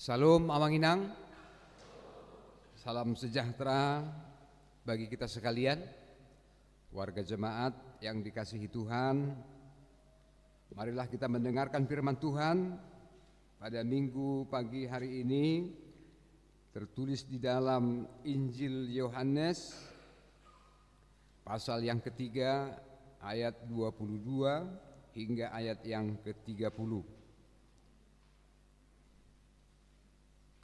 Salam Amanginang, salam sejahtera bagi kita sekalian, warga jemaat yang dikasihi Tuhan. Marilah kita mendengarkan firman Tuhan pada minggu pagi hari ini, tertulis di dalam Injil Yohanes pasal yang ketiga ayat 22 hingga ayat yang ke-30.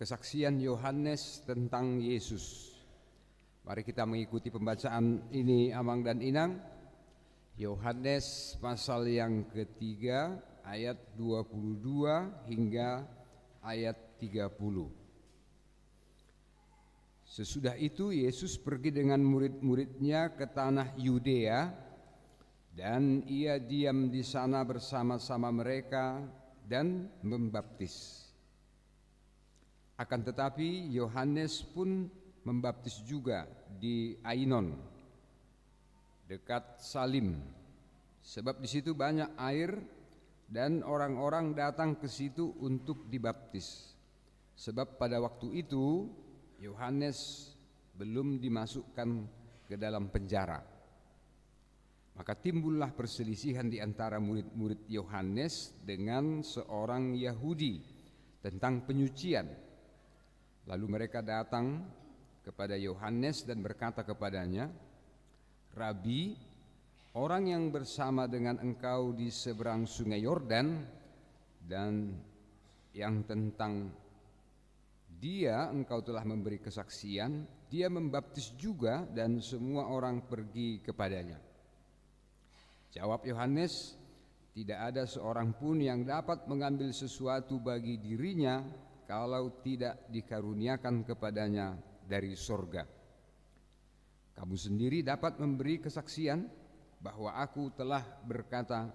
Kesaksian Yohanes tentang Yesus. Mari kita mengikuti pembacaan ini Amang dan Inang. Yohanes pasal yang ketiga ayat 22 hingga ayat 30. Sesudah itu Yesus pergi dengan murid-muridnya ke tanah Yudea, dan ia diam di sana bersama-sama mereka dan membaptis. Akan tetapi Yohanes pun membaptis juga di Ainon, dekat Salim, sebab di situ banyak air dan orang-orang datang ke situ untuk dibaptis. Sebab pada waktu itu Yohanes belum dimasukkan ke dalam penjara. Maka timbullah perselisihan di antara murid-murid Yohanes dengan seorang Yahudi tentang penyucian. Lalu mereka datang kepada Yohanes dan berkata kepadanya, "Rabi, orang yang bersama dengan engkau di seberang sungai Yordan dan yang tentang dia engkau telah memberi kesaksian, dia membaptis juga dan semua orang pergi kepadanya." Jawab Yohanes, "Tidak ada seorang pun yang dapat mengambil sesuatu bagi dirinya kalau tidak dikaruniakan kepadanya dari sorga. Kamu sendiri dapat memberi kesaksian bahwa aku telah berkata,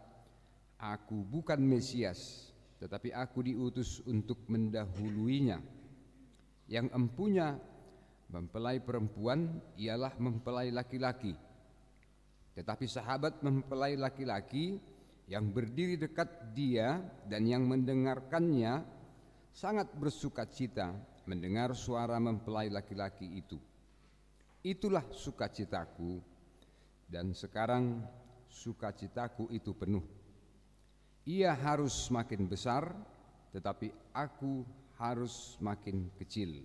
aku bukan Mesias, tetapi aku diutus untuk mendahuluinya. Yang empunya mempelai perempuan ialah mempelai laki-laki. Tetapi sahabat mempelai laki-laki yang berdiri dekat dia dan yang mendengarkannya sangat bersukacita mendengar suara mempelai laki-laki itu. Itulah sukacitaku, dan sekarang sukacitaku itu penuh. Ia harus makin besar, tetapi aku harus makin kecil.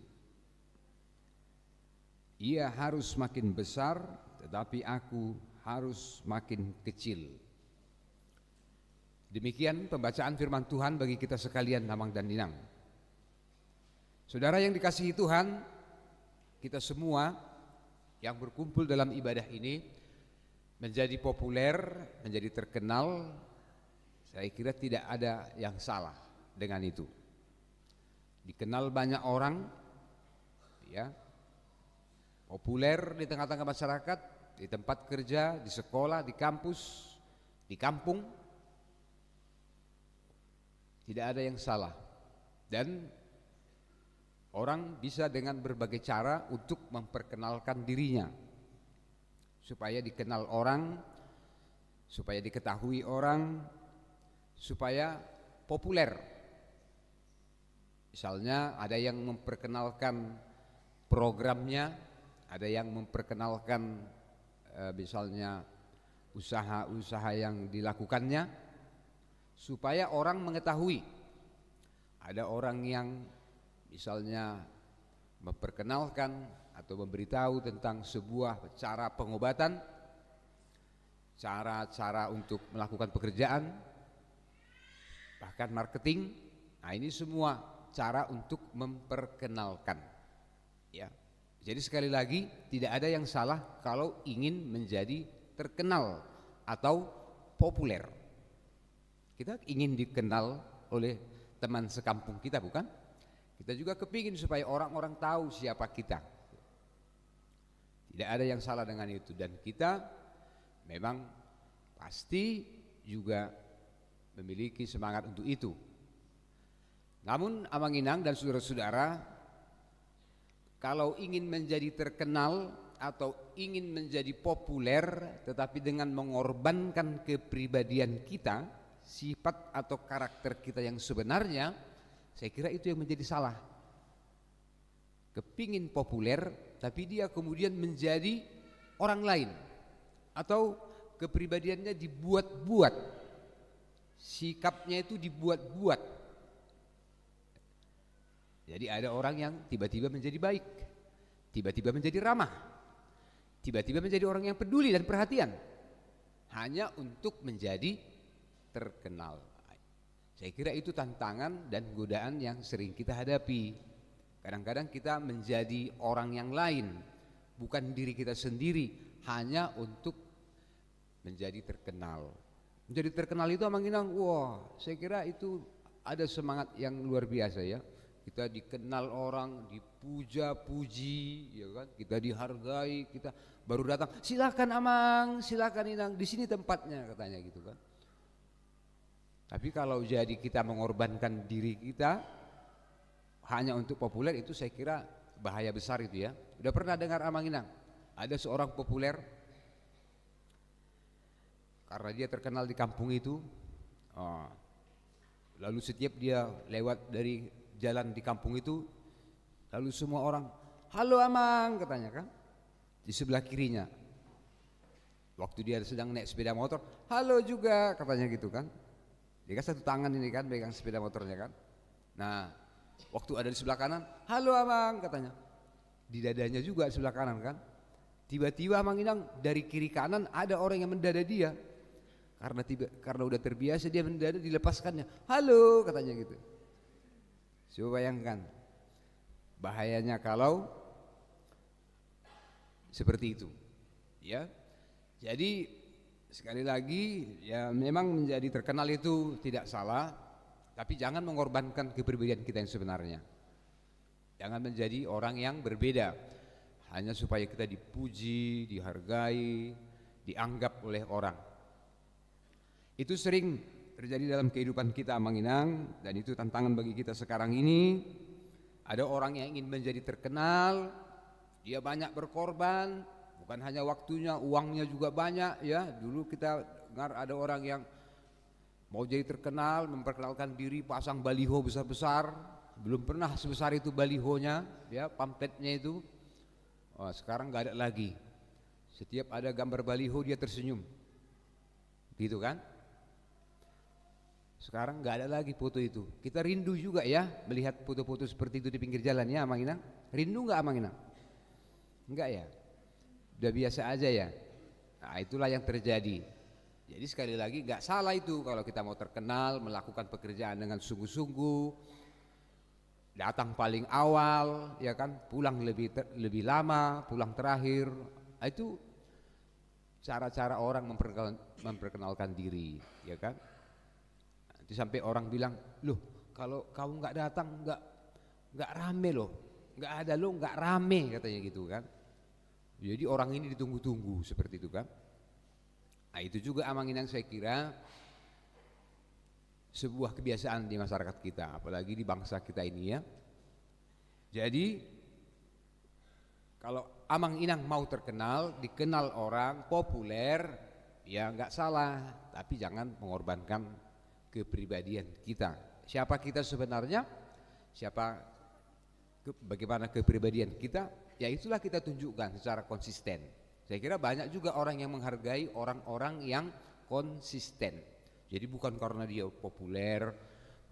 Ia harus makin besar, tetapi aku harus makin kecil." Demikian pembacaan firman Tuhan bagi kita sekalian Amang dan Inang. Saudara yang dikasihi Tuhan, kita semua yang berkumpul dalam ibadah ini menjadi populer, menjadi terkenal. Saya kira tidak ada yang salah dengan itu. Dikenal banyak orang, ya, populer di tengah-tengah masyarakat, di tempat kerja, di sekolah, di kampus, di kampung. Tidak ada yang salah. Dan orang bisa dengan berbagai cara untuk memperkenalkan dirinya, supaya dikenal orang, supaya diketahui orang, supaya populer. Misalnya ada yang memperkenalkan programnya, ada yang memperkenalkan misalnya usaha-usaha yang dilakukannya, supaya orang mengetahui. Ada orang yang misalnya memperkenalkan atau memberitahu tentang sebuah cara pengobatan, cara-cara untuk melakukan pekerjaan, bahkan marketing. Nah, ini semua cara untuk memperkenalkan, ya. Jadi sekali lagi, tidak ada yang salah kalau ingin menjadi terkenal atau populer. Kita ingin dikenal oleh teman sekampung kita, bukan? Kita juga kepingin supaya orang-orang tahu siapa kita. Tidak ada yang salah dengan itu, dan kita memang pasti juga memiliki semangat untuk itu. Namun Amang Inang dan saudara-saudara, kalau ingin menjadi terkenal atau ingin menjadi populer tetapi dengan mengorbankan kepribadian kita, sifat atau karakter kita yang sebenarnya, Saya kira itu yang menjadi salah. Kepingin populer, tapi dia kemudian menjadi orang lain, atau kepribadiannya dibuat-buat, sikapnya itu dibuat-buat. Jadi ada orang yang tiba-tiba menjadi baik, tiba-tiba menjadi ramah, tiba-tiba menjadi orang yang peduli dan perhatian, hanya untuk menjadi terkenal. Saya kira itu tantangan dan godaan yang sering kita hadapi. Kadang-kadang kita menjadi orang yang lain, bukan diri kita sendiri, hanya untuk menjadi terkenal. Menjadi terkenal itu Amang Inang, wah, saya kira itu ada semangat yang luar biasa ya. Kita dikenal orang, dipuja-puji, ya kan? Kita dihargai, kita baru datang, silakan Amang, silakan Inang, di sini tempatnya, katanya gitu kan. Tapi kalau jadi kita mengorbankan diri kita hanya untuk populer, itu saya kira bahaya besar itu ya. Udah pernah dengar Amang Inang? Ada seorang populer, karena dia terkenal di kampung itu, lalu setiap dia lewat dari jalan di kampung itu, lalu semua orang, halo Amang, katanya kan, di sebelah kirinya. Waktu dia sedang naik sepeda motor, halo juga, katanya gitu kan. Dia kan satu tangan ini kan pegang sepeda motornya kan. Nah, waktu ada di sebelah kanan, halo Amang, katanya. Di dadanya juga di sebelah kanan kan. Tiba-tiba Amang Inang dari kiri kanan ada orang yang mendada dia. Karena udah terbiasa dia mendada, dilepaskannya. Halo, katanya gitu. Coba bayangkan bahayanya kalau seperti itu. Ya. Jadi sekali lagi ya, memang menjadi terkenal itu tidak salah, tapi jangan mengorbankan kepribadian kita yang sebenarnya. Jangan menjadi orang yang berbeda hanya supaya kita dipuji, dihargai, dianggap oleh orang. Itu sering terjadi dalam kehidupan kita Amang Inang, dan itu tantangan bagi kita sekarang ini. Ada orang yang ingin menjadi terkenal, dia banyak berkorban, bukan hanya waktunya, uangnya juga banyak ya. Dulu kita dengar ada orang yang mau jadi terkenal, memperkenalkan diri, pasang baliho besar-besar, belum pernah sebesar itu balihonya ya, pamfletnya itu. Sekarang nggak ada lagi. Setiap ada gambar baliho dia tersenyum, gitu kan? Sekarang nggak ada lagi foto itu. Kita rindu juga ya melihat foto-foto seperti itu di pinggir jalan ya Amang Inang. Rindu nggak Amang Inang? Enggak ya? Udah biasa aja ya. Nah, itulah yang terjadi. Jadi sekali lagi nggak salah itu kalau kita mau terkenal, melakukan pekerjaan dengan sungguh-sungguh, datang paling awal, ya kan, pulang lebih lama, pulang terakhir. Itu cara-cara orang memperkenalkan diri, ya kan? Nanti sampai orang bilang, loh kalau kamu nggak datang nggak rame loh, nggak ada lo nggak rame, katanya gitu kan. Jadi orang ini ditunggu-tunggu seperti itu kan. Nah itu juga Amang Inang saya kira sebuah kebiasaan di masyarakat kita, apalagi di bangsa kita ini ya. Jadi kalau Amang Inang mau terkenal, dikenal orang, populer, ya nggak salah, tapi jangan mengorbankan kepribadian kita. Siapa kita sebenarnya? Bagaimana kepribadian kita? Ya itulah kita tunjukkan secara konsisten. Saya kira banyak juga orang yang menghargai orang-orang yang konsisten. Jadi bukan karena dia populer,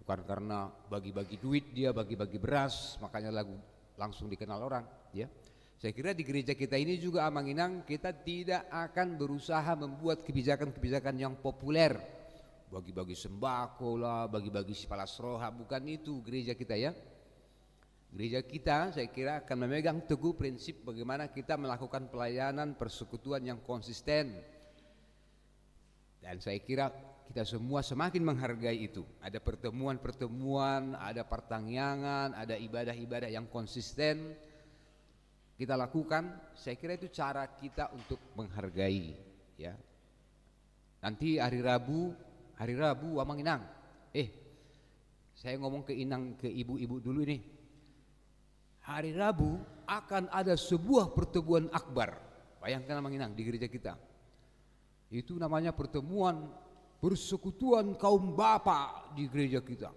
bukan karena bagi-bagi duit dia, bagi-bagi beras, makanya langsung dikenal orang. Ya, saya kira di gereja kita ini juga Amang Inang, kita tidak akan berusaha membuat kebijakan-kebijakan yang populer, bagi-bagi sembako lah, bagi-bagi sipalas roha, bukan itu gereja kita ya. Gereja kita saya kira akan memegang teguh prinsip bagaimana kita melakukan pelayanan persekutuan yang konsisten. Dan saya kira kita semua semakin menghargai itu. Ada pertemuan-pertemuan, ada pertangyangan, ada ibadah-ibadah yang konsisten kita lakukan. Saya kira itu cara kita untuk menghargai ya. Nanti hari Rabu Amang Inang. Saya ngomong ke ibu-ibu dulu ini. Hari Rabu akan ada sebuah pertemuan akbar. Bayangkan Amang Inang di gereja kita. Itu namanya pertemuan persekutuan kaum bapak di gereja kita.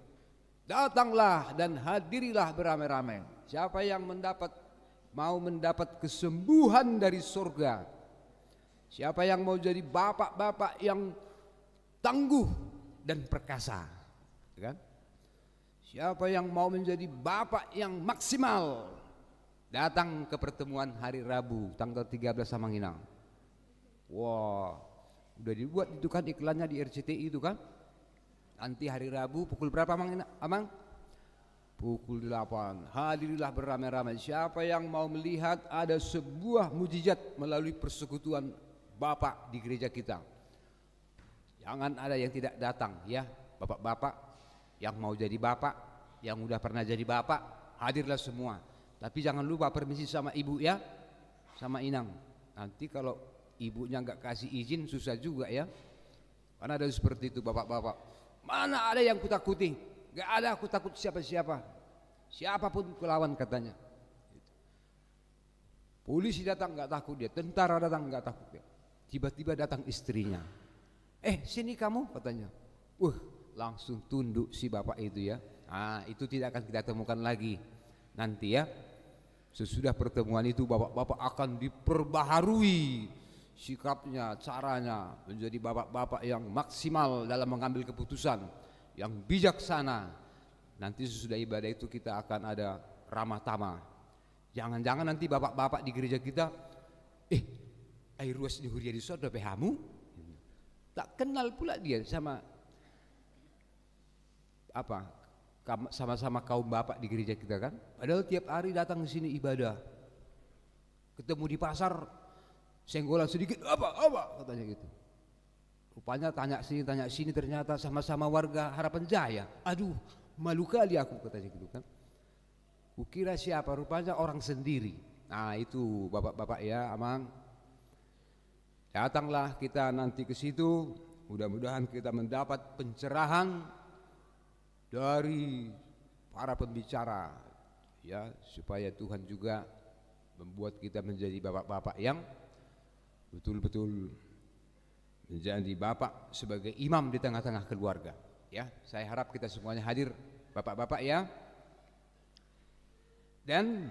Datanglah dan hadirilah beramai-ramai. Siapa yang mau mendapat kesembuhan dari surga, siapa yang mau jadi bapak-bapak yang tangguh dan perkasa, kan? Siapa yang mau menjadi bapak yang maksimal, datang ke pertemuan hari Rabu tanggal 13 Samanginang. Wah, udah dibuat itu kan iklannya di RCTI itu kan. Nanti hari Rabu pukul berapa Amang? Pukul 8. Hadirilah beramai-ramai. Siapa yang mau melihat ada sebuah mujizat melalui persekutuan Bapak di gereja kita. Jangan ada yang tidak datang ya, bapak-bapak yang mau jadi bapak, yang udah pernah jadi bapak, hadirlah semua. Tapi jangan lupa permisi sama ibu ya, sama inang. Nanti kalau ibunya nggak kasih izin susah juga ya. Karena ada seperti itu bapak-bapak. Mana ada yang kutakuti? Gak ada, aku takut siapa-siapa. Siapapun kulawan katanya. Polisi datang gak takut dia, tentara datang gak takut dia. Tiba-tiba datang istrinya. Sini kamu katanya. Langsung tunduk si bapak itu ya. Itu tidak akan kita temukan lagi nanti ya. Sesudah pertemuan itu bapak-bapak akan diperbaharui sikapnya, caranya menjadi bapak-bapak yang maksimal dalam mengambil keputusan, yang bijaksana. Nanti sesudah ibadah itu kita akan ada ramah tamah. Jangan-jangan nanti bapak-bapak di gereja kita, air ruas di Huria di Sodo pehamu, tak kenal pula dia sama sama-sama kaum bapak di gereja kita kan. Padahal tiap hari datang ke sini ibadah. Ketemu di pasar, senggolan sedikit, apa katanya gitu. Rupanya tanya sini ternyata sama-sama warga Harapan Jaya. Aduh, malu kali aku katanya gitu kan. Kukira siapa, rupanya orang sendiri. Nah itu bapak-bapak ya, Amang. Datanglah kita nanti ke situ. Mudah-mudahan kita mendapat pencerahan dari para pembicara ya, supaya Tuhan juga membuat kita menjadi bapak-bapak yang betul-betul menjadi bapak sebagai imam di tengah-tengah keluarga ya. Saya harap kita semuanya hadir bapak-bapak ya. Dan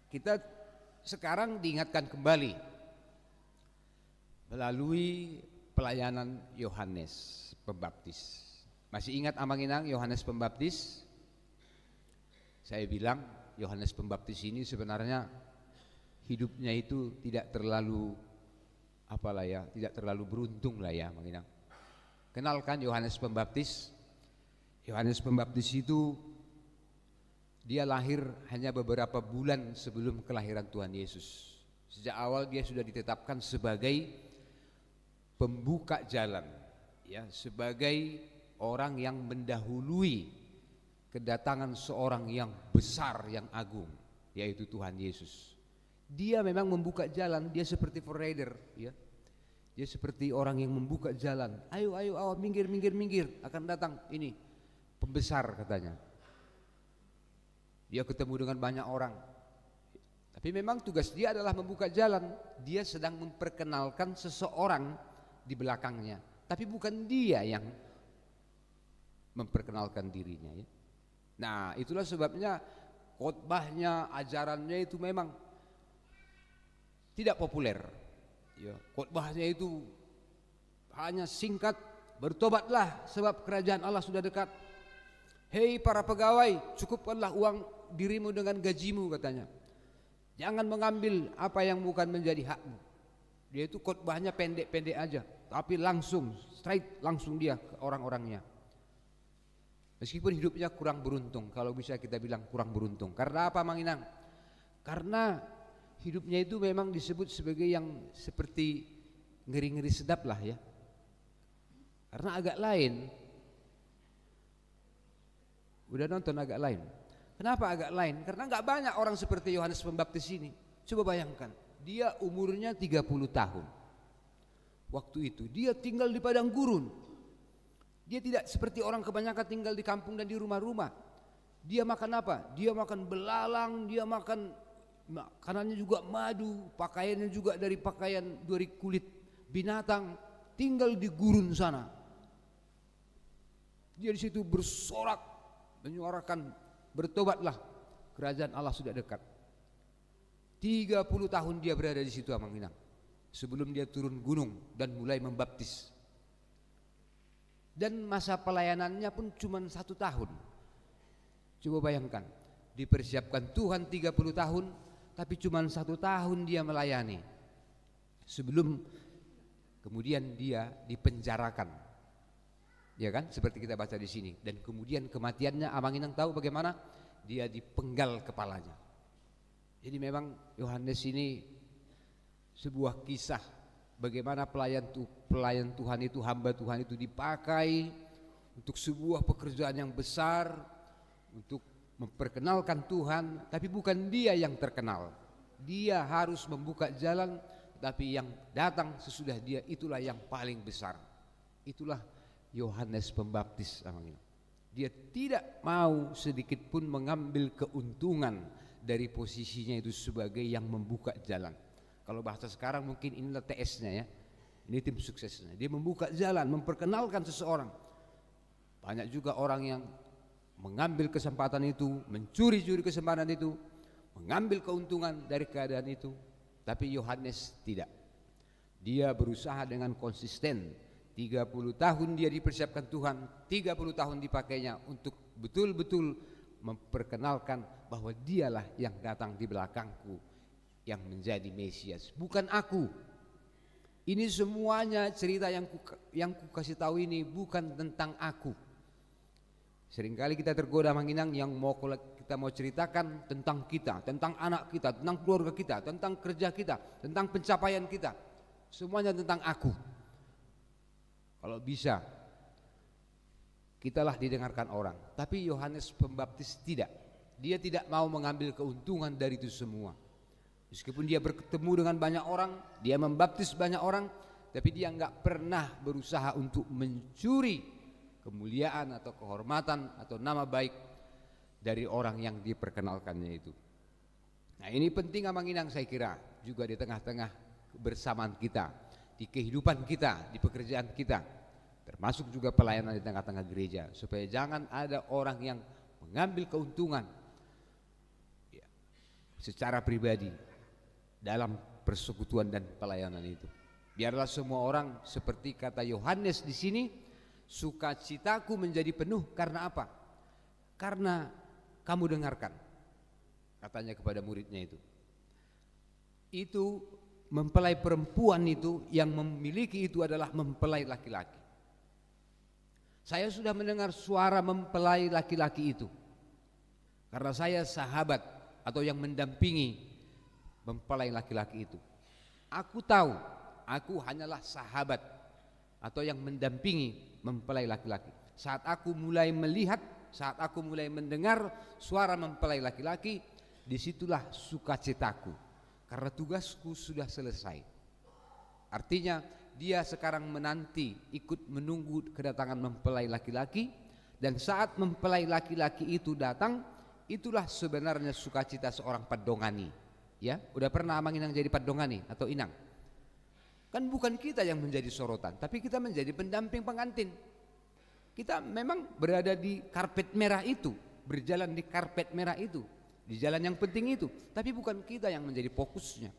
kita sekarang diingatkan kembali melalui pelayanan Yohanes Pembaptis. Masih ingat Amanginang Yohanes Pembaptis? Saya bilang Yohanes Pembaptis ini sebenarnya hidupnya itu tidak terlalu tidak terlalu beruntung lah ya, Manginang. Kenalkan Yohanes Pembaptis. Yohanes Pembaptis itu dia lahir hanya beberapa bulan sebelum kelahiran Tuhan Yesus. Sejak awal dia sudah ditetapkan sebagai pembuka jalan, ya, sebagai orang yang mendahului kedatangan seorang yang besar, yang agung, yaitu Tuhan Yesus. Dia memang membuka jalan, dia seperti forerunner, ya. Dia seperti orang yang membuka jalan. Ayo, minggir, akan datang ini pembesar katanya. Dia ketemu dengan banyak orang. Tapi memang tugas dia adalah membuka jalan. Dia sedang memperkenalkan seseorang di belakangnya. Tapi bukan dia yang memperkenalkan dirinya, ya. Nah, itulah sebabnya khotbahnya, ajarannya itu memang tidak populer, ya. Khotbahnya itu hanya singkat, bertobatlah sebab kerajaan Allah sudah dekat. Hei para pegawai, cukupkanlah uang dirimu dengan gajimu katanya. Jangan mengambil apa yang bukan menjadi hakmu. Dia itu khotbahnya pendek-pendek aja, tapi langsung straight, langsung dia ke orang-orangnya. Meskipun hidupnya kurang beruntung, kalau bisa kita bilang kurang beruntung. Karena apa, Manginang? Karena hidupnya itu memang disebut sebagai yang seperti ngeri-ngeri sedap lah ya. Karena agak lain. Udah nonton agak lain. Kenapa agak lain? Karena gak banyak orang seperti Yohanes Pembaptis ini. Coba bayangkan, dia umurnya 30 tahun. Waktu itu dia tinggal di padang gurun. Dia tidak seperti orang kebanyakan tinggal di kampung dan di rumah-rumah. Dia makan apa? Dia makan belalang, dia makan makanannya juga madu, pakaiannya juga dari kulit binatang, tinggal di gurun sana. Dia di situ bersorak, menyuarakan, bertobatlah, kerajaan Allah sudah dekat. 30 tahun dia berada di situ Amang Inang, sebelum dia turun gunung dan mulai membaptis. Dan masa pelayanannya pun cuma 1 tahun. Coba bayangkan, dipersiapkan Tuhan 30 tahun, tapi cuma 1 tahun dia melayani, sebelum kemudian dia dipenjarakan, ya kan? Seperti kita baca di sini. Dan kemudian kematiannya Amang Inang tahu bagaimana? Dia dipenggal kepalanya. Jadi memang Yohanes ini sebuah kisah bagaimana pelayan Tuhan itu, hamba Tuhan itu dipakai untuk sebuah pekerjaan yang besar, untuk memperkenalkan Tuhan, tapi bukan dia yang terkenal. Dia harus membuka jalan, tapi yang datang sesudah dia itulah yang paling besar. Itulah Yohanes Pembaptis. Dia tidak mau sedikit pun mengambil keuntungan dari posisinya itu sebagai yang membuka jalan. Kalau bahasa sekarang mungkin inilah TS-nya ya, ini tim suksesnya. Dia membuka jalan, memperkenalkan seseorang. Banyak juga orang yang mengambil kesempatan itu, mencuri-curi kesempatan itu, mengambil keuntungan dari keadaan itu. Tapi Yohanes tidak. Dia berusaha dengan konsisten. 30 tahun dia dipersiapkan Tuhan, 30 tahun dipakainya untuk betul-betul memperkenalkan bahwa dialah yang datang di belakangku yang menjadi Mesias, bukan aku. Ini semuanya cerita yang ku kasih tahu ini bukan tentang aku. Seringkali kita tergoda Mang Inang yang kita mau ceritakan tentang kita, tentang anak kita, tentang keluarga kita, tentang kerja kita, tentang pencapaian kita. Semuanya tentang aku. Kalau bisa, kitalah didengarkan orang. Tapi Yohanes Pembaptis tidak. Dia tidak mau mengambil keuntungan dari itu semua. Meskipun dia bertemu dengan banyak orang, dia membaptis banyak orang, tapi dia enggak pernah berusaha untuk mencuri kemuliaan atau kehormatan atau nama baik dari orang yang diperkenalkannya itu. Nah, ini penting Amang Inang saya kira juga di tengah-tengah kebersamaan kita, di kehidupan kita, di pekerjaan kita, termasuk juga pelayanan di tengah-tengah gereja, supaya jangan ada orang yang mengambil keuntungan ya, secara pribadi dalam persekutuan dan pelayanan itu. Biarlah semua orang seperti kata Yohanes di sini, sukacitaku menjadi penuh karena apa? Karena kamu dengarkan, katanya kepada muridnya itu. Itu mempelai perempuan itu yang memiliki itu adalah mempelai laki-laki. Saya sudah mendengar suara mempelai laki-laki itu, karena saya sahabat atau yang mendampingi mempelai laki-laki itu. Aku tahu, aku hanyalah sahabat atau yang mendampingi mempelai laki-laki. Saat aku mulai melihat, saat aku mulai mendengar suara mempelai laki-laki, disitulah sukacitaku, karena tugasku sudah selesai. Artinya dia sekarang menanti, ikut menunggu kedatangan mempelai laki-laki, dan saat mempelai laki-laki itu datang, itulah sebenarnya sukacita seorang padongani. Ya, udah pernah Amang Inang jadi padongani atau inang? Kan bukan kita yang menjadi sorotan, tapi kita menjadi pendamping pengantin. Kita memang berada di karpet merah itu, berjalan di karpet merah itu, di jalan yang penting itu, tapi bukan kita yang menjadi fokusnya.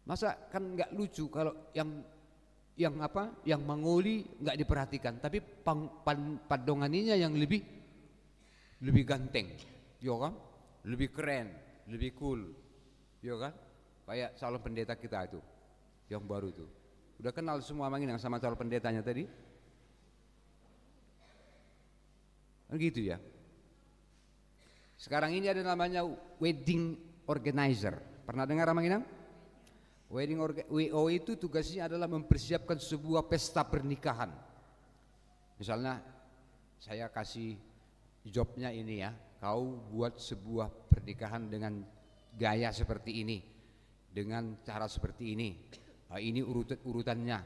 Masa kan nggak lucu kalau yang mangoli nggak diperhatikan, tapi padonganinya yang lebih ganteng, yo kan? Lebih keren, lebih cool, yo kan? Kayak calon pendeta kita itu, yang baru itu. Udah kenal semua Amang Inang sama calon pendetanya tadi? Gitu ya. Sekarang ini ada namanya wedding organizer. Pernah dengar Amang Inang? WO itu tugasnya adalah mempersiapkan sebuah pesta pernikahan. Misalnya saya kasih jobnya ini ya, kau buat sebuah pernikahan dengan gaya seperti ini, dengan cara seperti ini. Nah, ini urutannya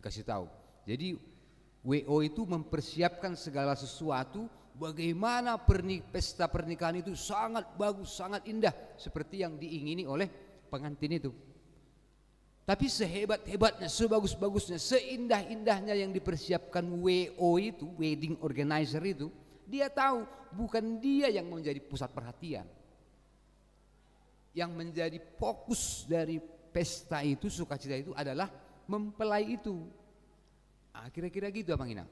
dikasih tahu. Jadi WO itu mempersiapkan segala sesuatu bagaimana pesta pernikahan itu sangat bagus, sangat indah seperti yang diingini oleh pengantin itu. Tapi sehebat-hebatnya, sebagus-bagusnya, seindah-indahnya yang dipersiapkan WO itu, wedding organizer itu, dia tahu bukan dia yang menjadi pusat perhatian. Yang menjadi fokus dari pesta itu, sukacita itu adalah mempelai itu. Nah, kira-kira gitu Abang Inang.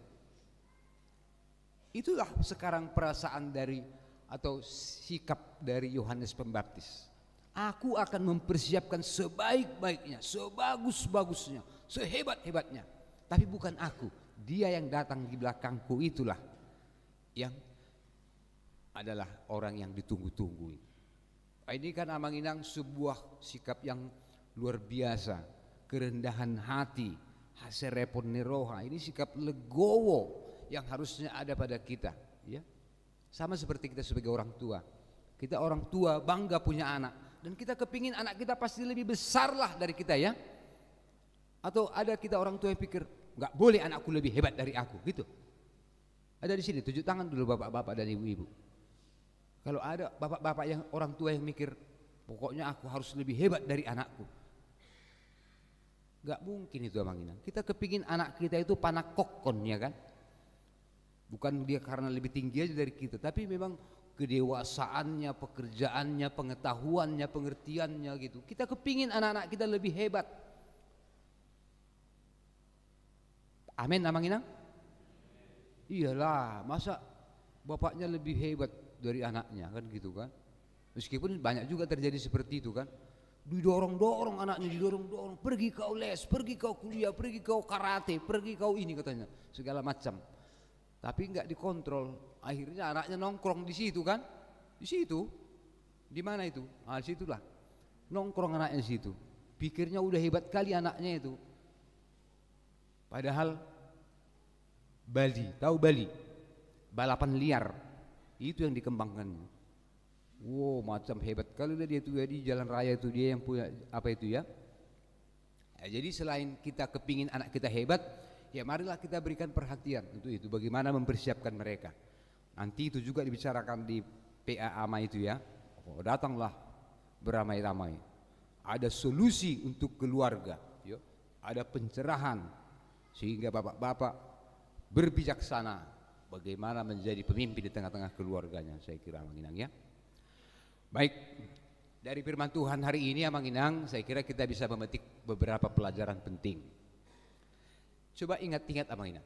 Itulah sekarang perasaan dari atau sikap dari Yohanes Pembaptis. Aku akan mempersiapkan sebaik-baiknya, sebagus-bagusnya, sehebat-hebatnya. Tapi bukan aku, dia yang datang di belakangku itulah yang adalah orang yang ditunggu-tunggu. Ini kan Abang Inang sebuah sikap yang luar biasa, kerendahan hati, haserepon neroha. Ini sikap legowo yang harusnya ada pada kita, ya. Sama seperti kita sebagai orang tua. Kita orang tua bangga punya anak. Dan kita kepingin anak kita pasti lebih besar lah dari kita, ya. Atau ada kita orang tua yang pikir nggak boleh anakku lebih hebat dari aku, gitu. Ada di sini, tunjuk tangan dulu bapak-bapak dan ibu-ibu. Kalau ada bapak-bapak yang orang tua yang mikir pokoknya aku harus lebih hebat dari anakku, nggak mungkin itu Abang Inang. Kita kepingin anak kita itu panak kokon, ya kan. Bukan dia karena lebih tinggi aja dari kita, tapi memang kedewasaannya, pekerjaannya, pengetahuannya, pengertiannya gitu. Kita kepingin anak-anak kita lebih hebat. Amin Abang Inang? Iyalah, masa bapaknya lebih hebat dari anaknya kan gitu kan. Meskipun banyak juga terjadi seperti itu kan. Didorong-dorong anaknya, didorong-dorong, pergi kau les, pergi kau kuliah, pergi kau karate, pergi kau ini katanya, segala macam. Tapi enggak dikontrol. Akhirnya anaknya nongkrong di situ kan? Di situ. Di mana itu? Ah, di situlah. Nongkrong anaknya di situ. Pikirnya udah hebat kali anaknya itu. Padahal Bali, tahu Bali? Balapan liar. Itu yang dikembangkan. Wow, macam hebat kali dia itu ya, di jalan raya itu dia yang punya apa itu ya. Jadi selain kita kepingin anak kita hebat, ya marilah kita berikan perhatian untuk itu. Bagaimana mempersiapkan mereka. Nanti itu juga dibicarakan di PA AMA itu ya. Oh, datanglah beramai-ramai. Ada solusi untuk keluarga, ya. Ada pencerahan sehingga bapak-bapak berbijaksana bagaimana menjadi pemimpin di tengah-tengah keluarganya. Saya kira Abang Inang, ya. Baik, dari firman Tuhan hari ini Abang Inang, saya kira kita bisa memetik beberapa pelajaran penting. Coba ingat-ingat Abang Inang.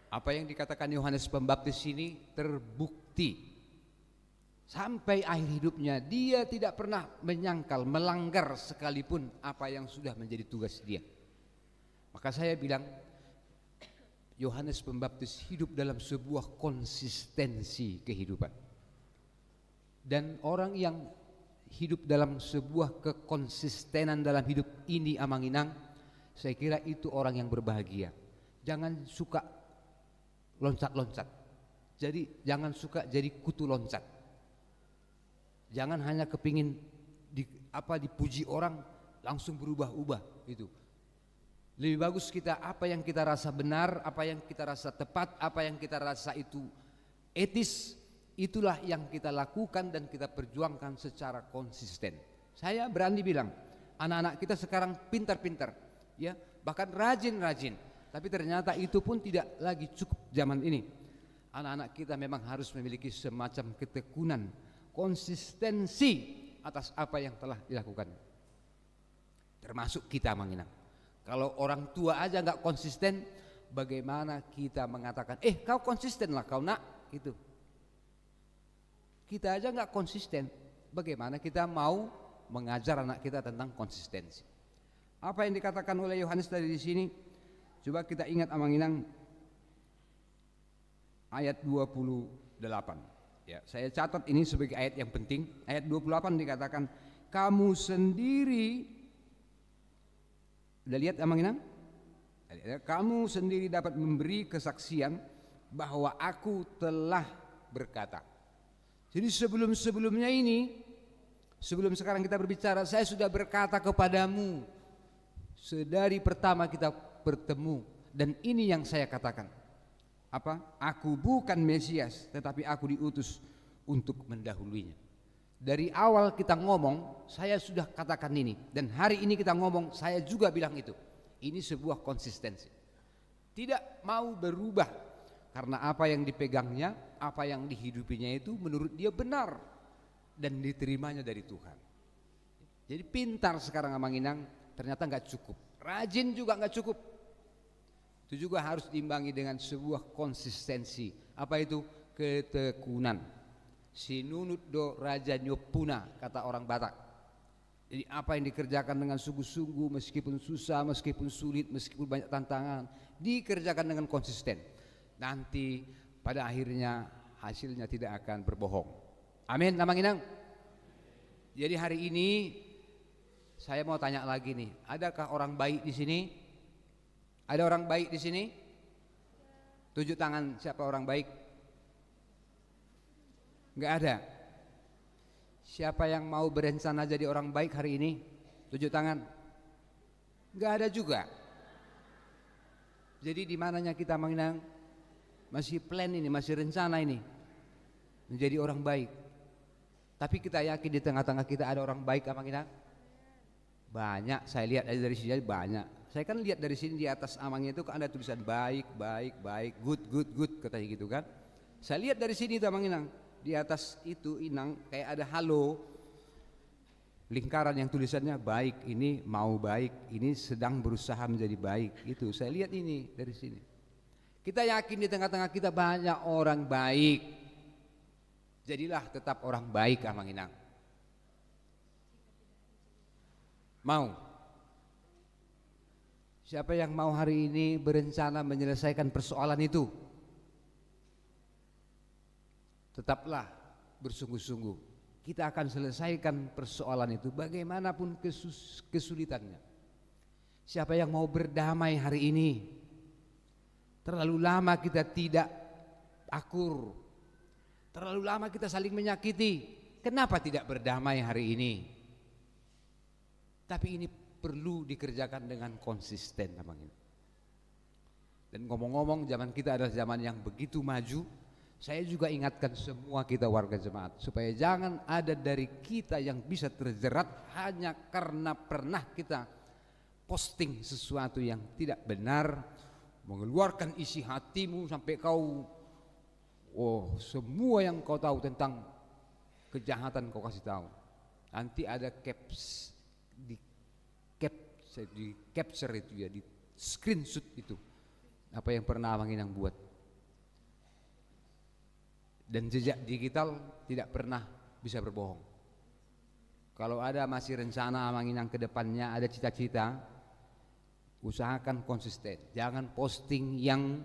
Apa yang dikatakan Yohanes Pembaptis ini terbukti sampai akhir hidupnya dia tidak pernah menyangkal, melanggar sekalipun apa yang sudah menjadi tugas dia. Maka saya bilang Yohanes Pembaptis hidup dalam sebuah konsistensi kehidupan. Dan orang yang hidup dalam sebuah kekonsistenan dalam hidup ini Abang Inang, saya kira itu orang yang berbahagia. Jangan suka loncat-loncat. Jadi jangan suka jadi kutu loncat. Jangan hanya kepingin dipuji orang langsung berubah-ubah itu. Lebih bagus kita apa yang kita rasa benar, apa yang kita rasa tepat, apa yang kita rasa itu etis, itulah yang kita lakukan dan kita perjuangkan secara konsisten. Saya berani bilang, anak-anak kita sekarang pintar-pintar, ya, bahkan rajin-rajin. Tapi ternyata itu pun tidak lagi cukup zaman ini. Anak-anak kita memang harus memiliki semacam ketekunan, konsistensi atas apa yang telah dilakukan. Termasuk kita Abang Inang. Kalau orang tua aja nggak konsisten, bagaimana kita mengatakan, kau konsisten lah kau nak, gitu. Kita aja nggak konsisten, bagaimana kita mau mengajar anak kita tentang konsistensi? Apa yang dikatakan oleh Yohanes tadi di sini? Coba kita ingat Abang Inang, ayat 28. Ya, saya catat ini sebagai ayat yang penting. Ayat 28 dikatakan, kamu sendiri. Udah lihat Abang Inang? Kamu sendiri dapat memberi kesaksian bahwa aku telah berkata. Jadi sebelum-sebelumnya ini, sebelum sekarang kita berbicara, saya sudah berkata kepadamu sedari pertama kita bertemu, dan ini yang saya katakan. Apa? Aku bukan Mesias, tetapi aku diutus untuk mendahuluinya. Dari awal kita ngomong, saya sudah katakan ini, dan hari ini kita ngomong, saya juga bilang itu. Ini sebuah konsistensi. Tidak mau berubah karena apa yang dipegangnya, apa yang dihidupinya itu menurut dia benar dan diterimanya dari Tuhan. Jadi pintar sekarang Amanginang ternyata nggak cukup, rajin juga nggak cukup. Itu juga harus diimbangi dengan sebuah konsistensi. Apa itu? Ketekunan. Sinunut do raja nyopuna, kata orang Batak. Jadi apa yang dikerjakan dengan sungguh-sungguh, meskipun susah, meskipun sulit, meskipun banyak tantangan, dikerjakan dengan konsisten. Nanti pada akhirnya hasilnya tidak akan berbohong. Amin, Amanginang. Jadi hari ini saya mau tanya lagi nih, adakah orang baik di sini? Ada orang baik di sini? Tunjuk tangan siapa orang baik? Enggak ada. Siapa yang mau berencana jadi orang baik hari ini? Tunjuk tangan. Enggak ada juga. Jadi di mananya kita Amanginang? Masih plan ini, masih rencana ini menjadi orang baik. Tapi kita yakin di tengah-tengah kita ada orang baik Amanginang? Banyak, saya lihat dari sini banyak. Saya kan lihat dari sini di atas amangnya itu kan ada tulisan baik, baik, baik, good, good, good, katanya gitu kan. Saya lihat dari sini itu Amanginang, di atas itu Inang kayak ada halo, lingkaran yang tulisannya baik, ini mau baik, ini sedang berusaha menjadi baik. Itu saya lihat ini dari sini. Kita yakin di tengah-tengah kita banyak orang baik. Jadilah tetap orang baik Amanginang. Mau? Siapa yang mau hari ini berencana menyelesaikan persoalan itu? Tetaplah bersungguh-sungguh. Kita akan selesaikan persoalan itu bagaimanapun kesulitannya. Siapa yang mau berdamai hari ini? Terlalu lama kita tidak akur. Terlalu lama kita saling menyakiti. Kenapa tidak berdamai hari ini? Tapi ini perlu dikerjakan dengan konsisten namanya. Dan ngomong-ngomong, zaman kita adalah zaman yang begitu maju. Saya juga ingatkan semua kita warga jemaat supaya jangan ada dari kita yang bisa terjerat hanya karena pernah kita posting sesuatu yang tidak benar, mengeluarkan isi hatimu sampai kau semua yang kau tahu tentang kejahatan kau kasih tahu. Nanti ada di capture itu ya, di screenshot itu apa yang pernah Amanginang buat. Dan jejak digital tidak pernah bisa berbohong. Kalau ada masih rencana Amanginang ke depannya, ada cita-cita, usahakan konsisten. Jangan posting yang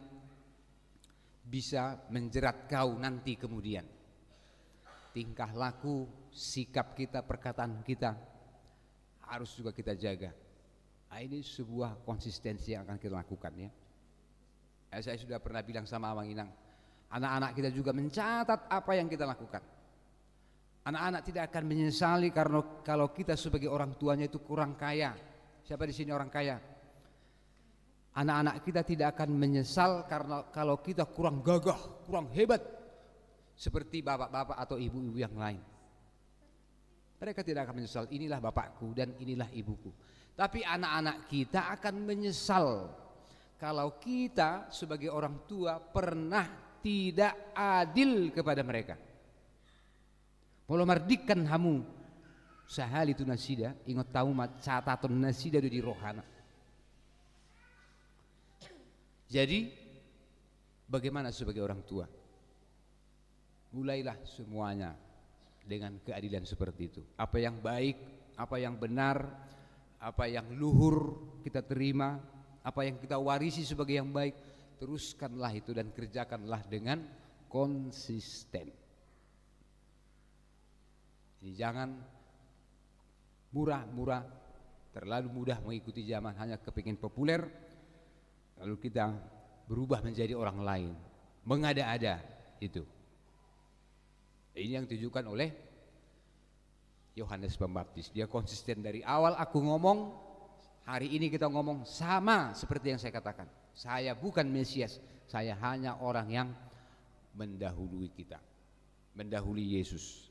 bisa menjerat kau nanti kemudian. Tingkah laku, sikap kita, perkataan kita harus juga kita jaga. Nah, ini sebuah konsistensi yang akan kita lakukan ya. Saya sudah pernah bilang sama Amanginang, anak-anak kita juga mencatat apa yang kita lakukan. Anak-anak tidak akan menyesali karena kalau kita sebagai orang tuanya itu kurang kaya. Siapa di sini orang kaya? Anak-anak kita tidak akan menyesal karena kalau kita kurang gagah, kurang hebat seperti bapak-bapak atau ibu-ibu yang lain. Mereka tidak akan menyesal, inilah bapakku dan inilah ibuku. Tapi anak-anak kita akan menyesal kalau kita sebagai orang tua pernah tidak adil kepada mereka. Mula mardikan hamu sahali tu nasida, ingat tahu cataton nasida di rohana. Jadi bagaimana sebagai orang tua? Mulailah semuanya dengan keadilan seperti itu. Apa yang baik, apa yang benar, apa yang luhur kita terima, apa yang kita warisi sebagai yang baik, teruskanlah itu dan kerjakanlah dengan konsisten. Jadi jangan murah-murah, terlalu mudah mengikuti zaman, hanya kepingin populer, lalu kita berubah menjadi orang lain, mengada-ada itu. Ini yang ditujukan oleh Yohanes Pembaptis. Dia konsisten dari awal aku ngomong, hari ini kita ngomong sama seperti yang saya katakan. Saya bukan Mesias, saya hanya orang yang mendahului kita, mendahului Yesus.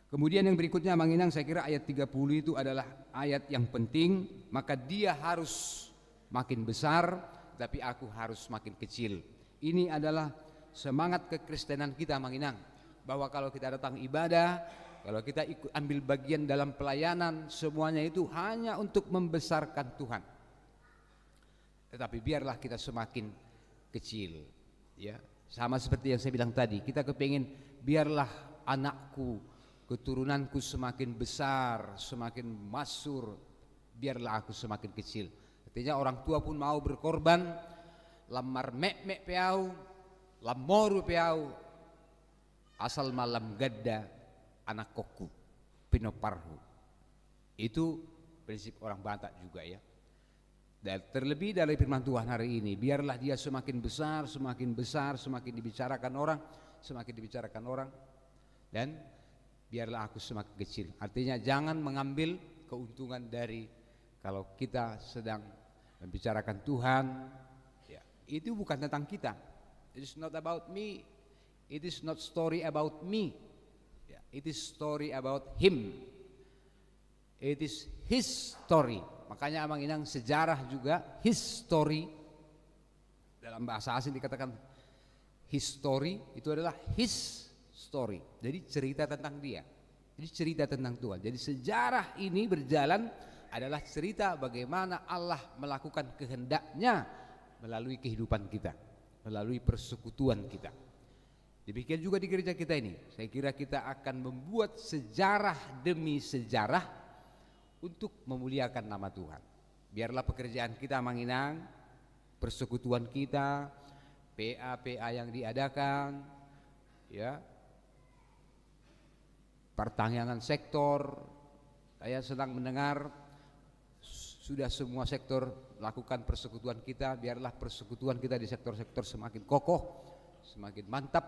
Kemudian yang berikutnya Manginang, saya kira ayat 30 itu adalah ayat yang penting. Maka dia harus makin besar, tapi aku harus makin kecil. Ini adalah semangat kekristenan kita Manginang, bahwa kalau kita datang ibadah, kalau kita ikut ambil bagian dalam pelayanan, semuanya itu hanya untuk membesarkan Tuhan. Tetapi biarlah kita semakin kecil, ya. Sama seperti yang saya bilang tadi, kita kepingin biarlah anakku, keturunanku semakin besar, semakin masyhur, biarlah aku semakin kecil. Artinya orang tua pun mau berkorban, lamar mek peau, lamoru peau, asal malam gadda anak koku pinoparhu. Itu prinsip orang Batak juga, ya. Dan terlebih dari firman Tuhan hari ini, biarlah dia semakin besar, semakin besar, semakin dibicarakan orang, dan biarlah aku semakin kecil. Artinya jangan mengambil keuntungan dari kalau kita sedang membicarakan Tuhan, ya, itu bukan tentang kita. It is not about me. It is not story about me. Ya, it is story about him. It is his story. Makanya Abang Inang sejarah juga history. Dalam bahasa asing dikatakan history, itu adalah his story. Jadi cerita tentang dia. Jadi cerita tentang Tuhan. Jadi sejarah ini berjalan adalah cerita bagaimana Allah melakukan kehendaknya melalui kehidupan kita, melalui persekutuan kita. Demikian juga di gereja kita ini. Saya kira kita akan membuat sejarah demi sejarah untuk memuliakan nama Tuhan. Biarlah pekerjaan kita Manginang, persekutuan kita, PA yang diadakan, ya, pertanian sektor, saya sedang mendengar sudah semua sektor lakukan persekutuan kita. Biarlah persekutuan kita di sektor-sektor semakin kokoh, semakin mantap,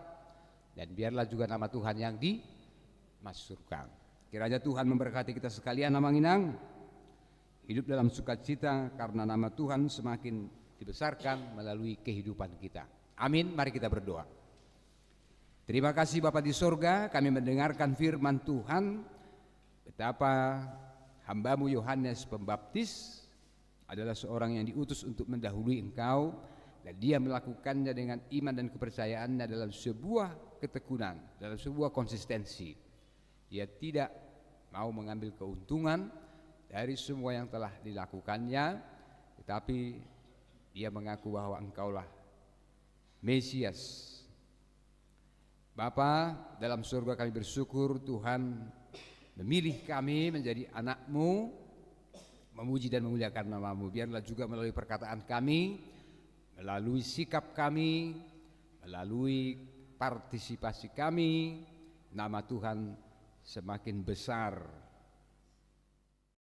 dan biarlah juga nama Tuhan yang dimasyhurkan. Kiranya Tuhan memberkati kita sekalian Manginang, hidup dalam sukacita karena nama Tuhan semakin dibesarkan melalui kehidupan kita. Amin. Mari kita berdoa. Terima kasih Bapa di sorga, kami mendengarkan firman Tuhan, betapa hambamu Yohanes Pembaptis adalah seorang yang diutus untuk mendahului Engkau, dan dia melakukannya dengan iman dan kepercayaannya dalam sebuah ketekunan, dalam sebuah konsistensi. Dia tidak mau mengambil keuntungan dari semua yang telah dilakukannya, tetapi dia mengaku bahwa Engkaulah Mesias. Bapa dalam surga, kami bersyukur Tuhan memilih kami menjadi anak-Mu, memuji dan memuliakan nama-Mu. Biarlah juga melalui perkataan kami, melalui sikap kami, melalui partisipasi kami, nama Tuhan semakin besar